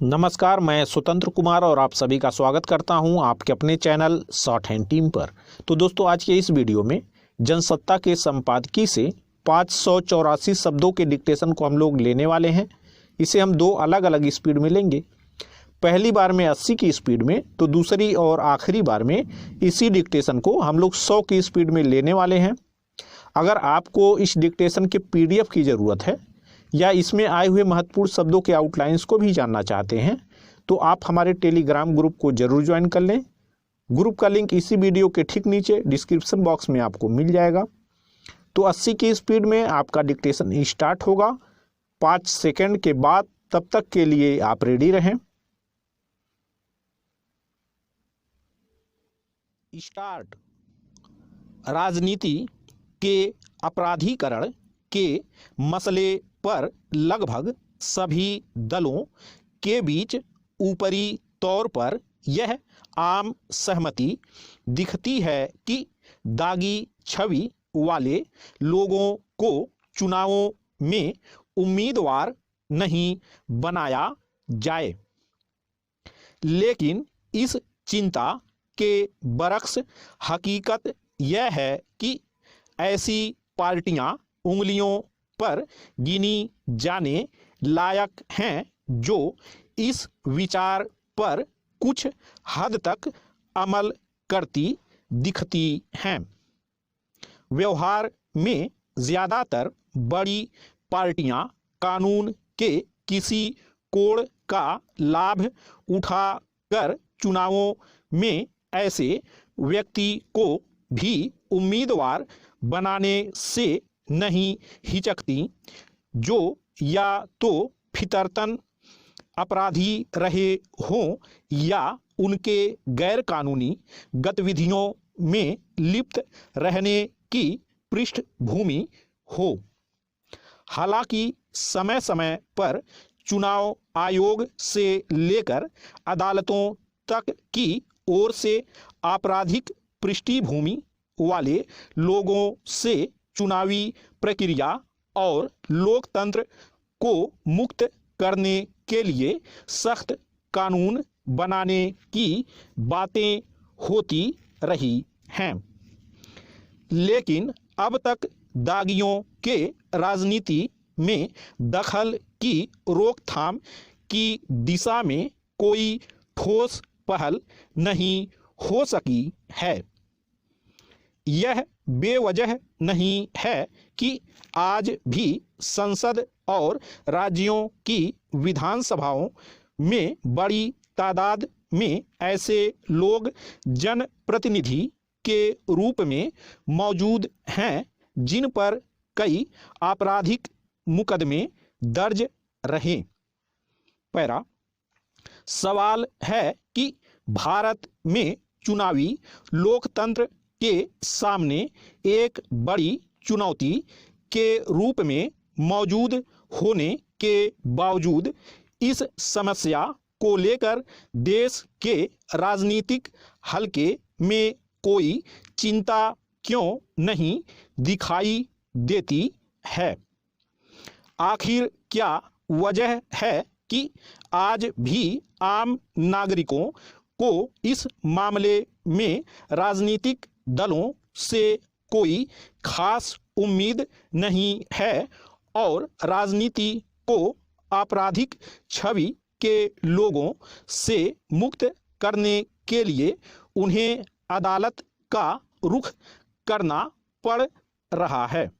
नमस्कार, मैं स्वतंत्र कुमार और आप सभी का स्वागत करता हूं आपके अपने चैनल शॉर्ट हैंड टीम पर। तो दोस्तों, आज के इस वीडियो में जनसत्ता के संपादकीय से 584 शब्दों के डिक्टेशन को हम लोग लेने वाले हैं। इसे हम दो अलग अलग स्पीड में लेंगे। पहली बार में 80 की स्पीड में, तो दूसरी और आखिरी बार में इसी डिक्टेशन को हम लोग 100 की स्पीड में लेने वाले हैं। अगर आपको इस डिक्टेशन के PDF की ज़रूरत है या इसमें आए हुए महत्वपूर्ण शब्दों के आउटलाइंस को भी जानना चाहते हैं, तो आप हमारे टेलीग्राम ग्रुप को जरूर ज्वाइन कर लें। ग्रुप का लिंक इसी वीडियो के ठीक नीचे डिस्क्रिप्शन बॉक्स में आपको मिल जाएगा। तो 80 की स्पीड में आपका डिक्टेशन स्टार्ट होगा 5 सेकंड के बाद। तब तक के लिए आप रेडी रहें। स्टार्ट। राजनीति के अपराधीकरण के मसले पर लगभग सभी दलों के बीच ऊपरी तौर पर यह आम सहमति दिखती है कि दागी छवि वाले लोगों को चुनावों में उम्मीदवार नहीं बनाया जाए। लेकिन इस चिंता के बरक्स हकीकत यह है कि ऐसी पार्टियां उंगलियों पर गिनी जाने लायक हैं जो इस विचार पर कुछ हद तक अमल करती दिखती हैं। व्यवहार में ज़्यादातर बड़ी पार्टियां कानून के किसी कोड का लाभ उठाकर चुनावों में ऐसे व्यक्ति को भी उम्मीदवार बनाने से नहीं हिचकती जो या तो फितरतन अपराधी रहे हों या उनके गैर कानूनी गतिविधियों में लिप्त रहने की पृष्ठभूमि हो। हालांकि समय समय पर चुनाव आयोग से लेकर अदालतों तक की ओर से आपराधिक पृष्ठभूमि वाले लोगों से चुनावी प्रक्रिया और लोकतंत्र को मुक्त करने के लिए सख्त कानून बनाने की बातें होती रही हैं। लेकिन अब तक दागियों के राजनीति में दखल की रोकथाम की दिशा में कोई ठोस पहल नहीं हो सकी है। यह बेवजह नहीं है कि आज भी संसद और राज्यों की विधानसभाओं में बड़ी तादाद में ऐसे लोग जनप्रतिनिधि के रूप में मौजूद हैं जिन पर कई आपराधिक मुकदमे दर्ज रहे। पैरा। सवाल है कि भारत में चुनावी लोकतंत्र के सामने एक बड़ी चुनौती के रूप में मौजूद होने के बावजूद इस समस्या को लेकर देश के राजनीतिक हलके में कोई चिंता क्यों नहीं दिखाई देती है। आखिर क्या वजह है कि आज भी आम नागरिकों को इस मामले में राजनीतिक दलों से कोई खास उम्मीद नहीं है और राजनीति को आपराधिक छवि के लोगों से मुक्त करने के लिए उन्हें अदालत का रुख करना पड़ रहा है।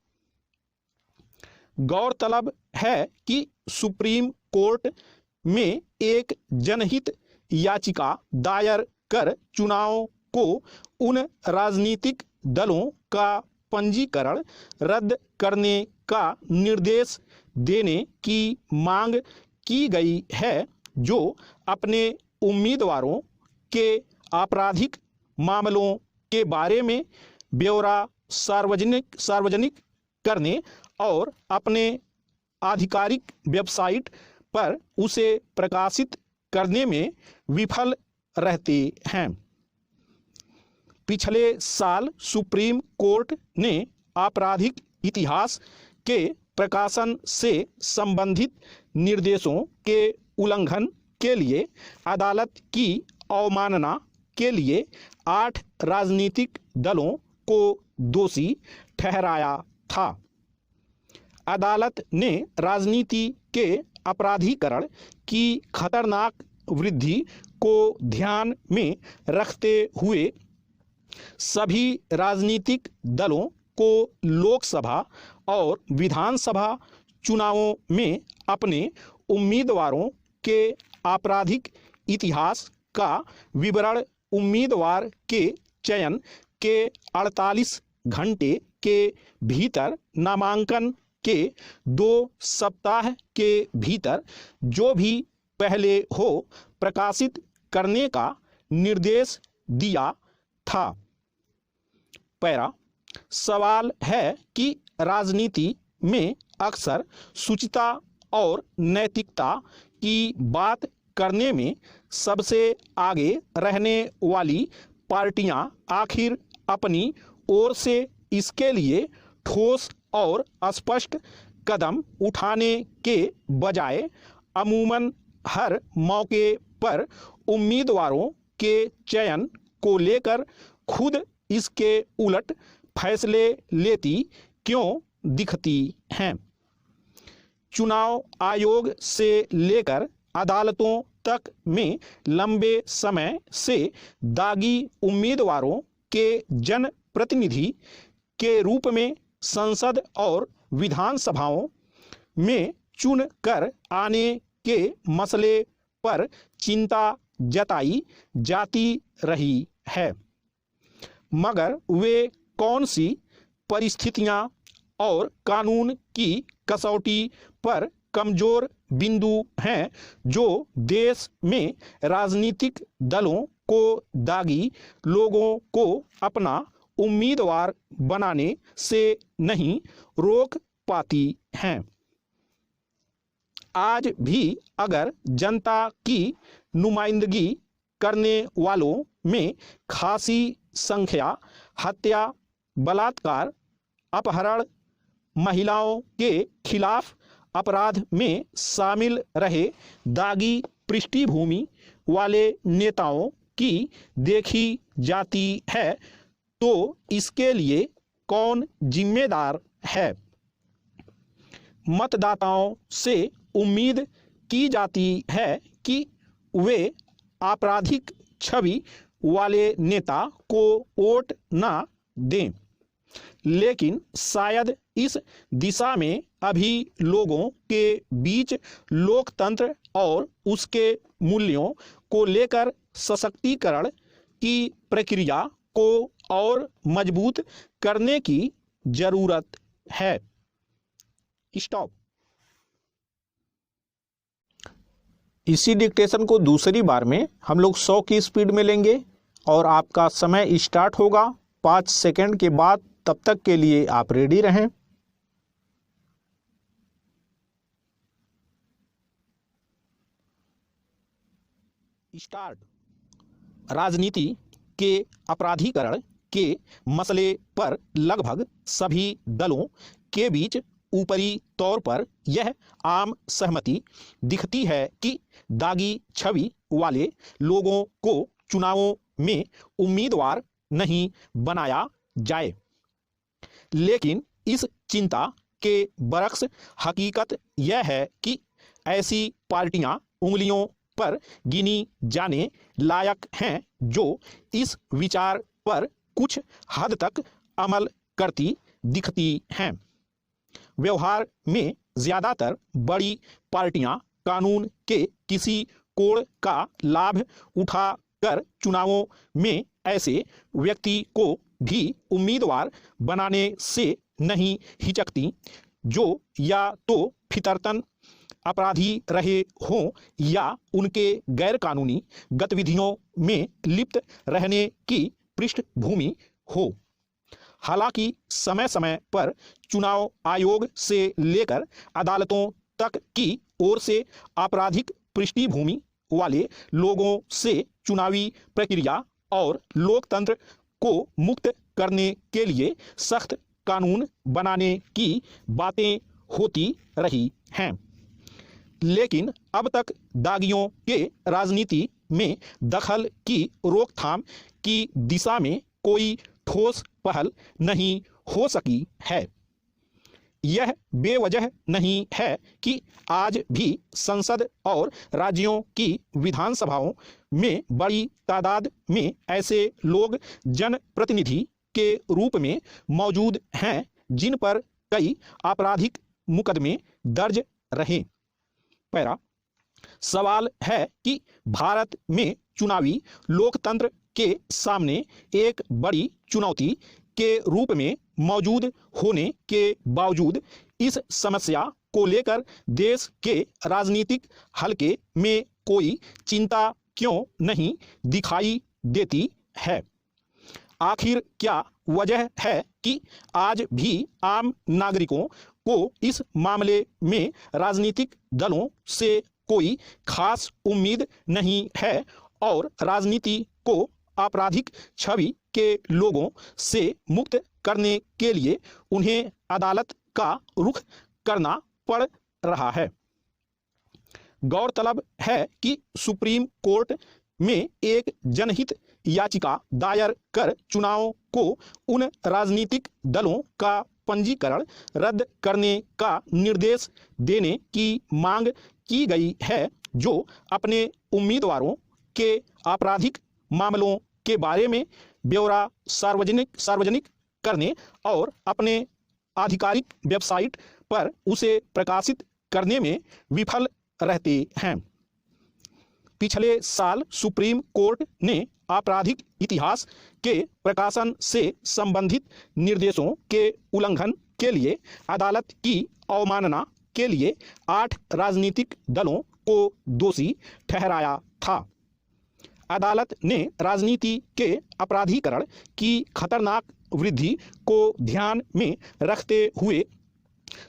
गौरतलब है कि सुप्रीम कोर्ट में एक जनहित याचिका दायर कर चुनाव को उन राजनीतिक दलों का पंजीकरण रद्द करने का निर्देश देने की मांग की गई है जो अपने उम्मीदवारों के आपराधिक मामलों के बारे में ब्यौरा सार्वजनिक करने और अपने आधिकारिक वेबसाइट पर उसे प्रकाशित करने में विफल रहते हैं। पिछले साल सुप्रीम कोर्ट ने आपराधिक इतिहास के प्रकाशन से संबंधित निर्देशों के उल्लंघन के लिए अदालत की अवमानना के लिए 8 राजनीतिक दलों को दोषी ठहराया था। अदालत ने राजनीति के अपराधीकरण की खतरनाक वृद्धि को ध्यान में रखते हुए सभी राजनीतिक दलों को लोकसभा और विधानसभा चुनावों में अपने उम्मीदवारों के आपराधिक इतिहास का विवरण उम्मीदवार के चयन के 48 घंटे के भीतर नामांकन के 2 सप्ताह के भीतर जो भी पहले हो प्रकाशित करने का निर्देश दिया था। पैरा सवाल है कि राजनीति में अक्सर शुचिता और नैतिकता की बात करने में सबसे आगे रहने वाली पार्टियां आखिर अपनी ओर से इसके लिए ठोस और स्पष्ट कदम उठाने के बजाय अमूमन हर मौके पर उम्मीदवारों के चयन को लेकर खुद इसके उलट फैसले लेती क्यों दिखती हैं। चुनाव आयोग से लेकर अदालतों तक में लंबे समय से दागी उम्मीदवारों के जनप्रतिनिधि के रूप में संसद और विधानसभाओं में चुन कर आने के मसले पर चिंता जताई जाती रही है, मगर वे कौन सी परिस्थितियां और कानून की कसौटी पर कमजोर बिंदु हैं जो देश में राजनीतिक दलों को दागी लोगों को अपना उम्मीदवार बनाने से नहीं रोक पाती हैं। आज भी अगर जनता की नुमाइंदगी करने वालों में खासी संख्या हत्या, बलात्कार, अपहरण, महिलाओं के खिलाफ अपराध में शामिल रहे दागी पृष्ठभूमि वाले नेताओं की देखी जाती है तो इसके लिए कौन जिम्मेदार है। मतदाताओं से उम्मीद की जाती है कि वे आपराधिक छवि वाले नेता को वोट ना दें, लेकिन शायद इस दिशा में अभी लोगों के बीच लोकतंत्र और उसके मूल्यों को लेकर सशक्तिकरण की प्रक्रिया को और मजबूत करने की जरूरत है। स्टॉप। इसी डिक्टेशन को दूसरी बार में हम लोग 100 की स्पीड में लेंगे और आपका समय स्टार्ट होगा 5 सेकंड के बाद। तब तक के लिए आप रेडी रहें। स्टार्ट। राजनीति के अपराधीकरण के मसले पर लगभग सभी दलों के बीच ऊपरी तौर पर यह आम सहमति दिखती है कि दागी छवि वाले लोगों को चुनावों में उम्मीदवार नहीं बनाया जाए, लेकिन इस चिंता के बरक्स हकीकत यह है कि ऐसी पार्टियां उंगलियों पर गिनी जाने लायक हैं जो इस विचार पर कुछ हद तक अमल करती दिखती हैं। व्यवहार में ज्यादातर बड़ी पार्टियां कानून के किसी कोड का लाभ उठाकर चुनावों में ऐसे व्यक्ति को भी उम्मीदवार बनाने से नहीं हिचकती जो या तो फितरतन अपराधी रहे हों या उनके गैरकानूनी गतिविधियों में लिप्त रहने की पृष्ठभूमि हो। हालांकि समय समय पर चुनाव आयोग से लेकर अदालतों तक की ओर से आपराधिक पृष्ठभूमि वाले लोगों से चुनावी प्रक्रिया और लोकतंत्र को मुक्त करने के लिए सख्त कानून बनाने की बातें होती रही हैं, लेकिन अब तक दागियों के राजनीति में दखल की रोकथाम की दिशा में कोई ठोस पहल नहीं हो सकी है। यह बेवजह नहीं है कि आज भी संसद और राज्यों की विधानसभाओं में बड़ी तादाद में ऐसे लोग जनप्रतिनिधि के रूप में मौजूद हैं जिन पर कई आपराधिक मुकदमे दर्ज रहे। पैरा सवाल है कि भारत में चुनावी लोकतंत्र के सामने एक बड़ी चुनौती के रूप में मौजूद होने के बावजूद इस समस्या को लेकर देश के राजनीतिक हलके में कोई चिंता क्यों नहीं दिखाई देती है। आखिर क्या वजह है कि आज भी आम नागरिकों को इस मामले में राजनीतिक दलों से कोई खास उम्मीद नहीं है और राजनीति को आपराधिक छवि के लोगों से मुक्त करने के लिए उन्हें अदालत का रुख करना पड़ रहा है। गौरतलब है कि सुप्रीम कोर्ट में एक जनहित याचिका दायर कर चुनावों को उन राजनीतिक दलों का पंजीकरण रद्द करने का निर्देश देने की मांग की गई है जो अपने उम्मीदवारों के आपराधिक मामलों के बारे में ब्यौरा सार्वजनिक करने और अपने आधिकारिक वेबसाइट पर उसे प्रकाशित करने में विफल रहते हैं। पिछले साल सुप्रीम कोर्ट ने आपराधिक इतिहास के प्रकाशन से संबंधित निर्देशों के उल्लंघन के लिए अदालत की अवमानना के लिए 8 राजनीतिक दलों को दोषी ठहराया था। अदालत ने राजनीति के अपराधीकरण की खतरनाक वृद्धि को ध्यान में रखते हुए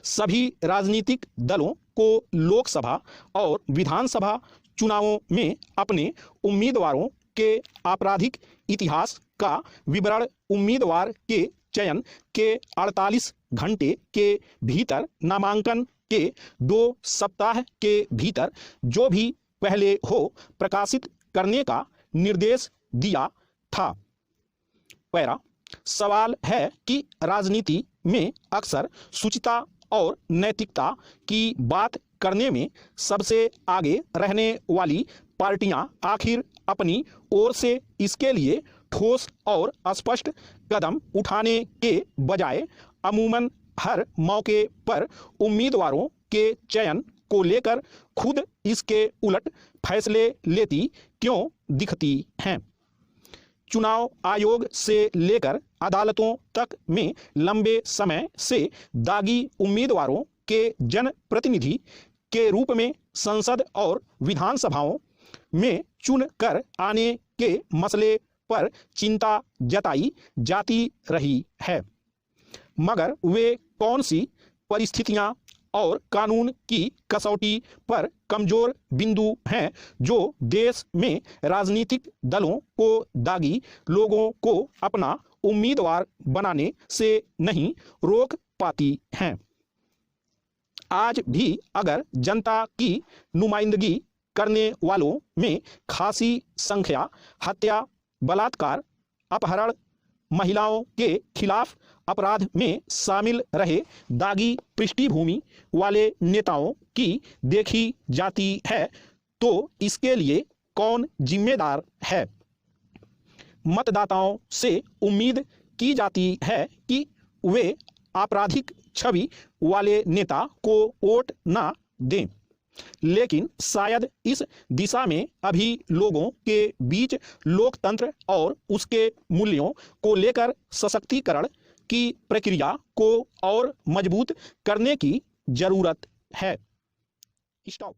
सभी राजनीतिक दलों को लोकसभा और विधानसभा चुनावों में अपने उम्मीदवारों के आपराधिक इतिहास का विवरण उम्मीदवार के चयन के 48 घंटे के भीतर नामांकन के 2 सप्ताह के भीतर जो भी पहले हो प्रकाशित करने का निर्देश दिया था। पैरा सवाल है कि राजनीति में अक्सर शुचिता और नैतिकता की बात करने में सबसे आगे रहने वाली पार्टियां आखिर अपनी ओर से इसके लिए ठोस और स्पष्ट कदम उठाने के बजाय अमूमन हर मौके पर उम्मीदवारों के चयन को लेकर खुद इसके उलट फैसले लेती क्यों दिखती हैं। चुनाव आयोग से लेकर अदालतों तक में लंबे समय से दागी उम्मीदवारों के जनप्रतिनिधि के रूप में संसद और विधानसभाओं में चुन कर आने के मसले पर चिंता जताई जाती रही है, मगर वे कौन सी परिस्थितियां और कानून की कसौटी पर कमजोर बिंदु हैं जो देश में राजनीतिक दलों को दागी लोगों को अपना उम्मीदवार बनाने से नहीं रोक पाती हैं। आज भी अगर जनता की नुमाइंदगी करने वालों में खासी संख्या हत्या, बलात्कार, अपहरण, महिलाओं के खिलाफ अपराध में शामिल रहे दागी पृष्ठभूमि वाले नेताओं की देखी जाती है तो इसके लिए कौन जिम्मेदार है। मतदाताओं से उम्मीद की जाती है कि वे आपराधिक छवि वाले नेता को वोट ना दें, लेकिन शायद इस दिशा में अभी लोगों के बीच लोकतंत्र और उसके मूल्यों को लेकर सशक्तिकरण की प्रक्रिया को और मजबूत करने की जरूरत है। स्टॉप।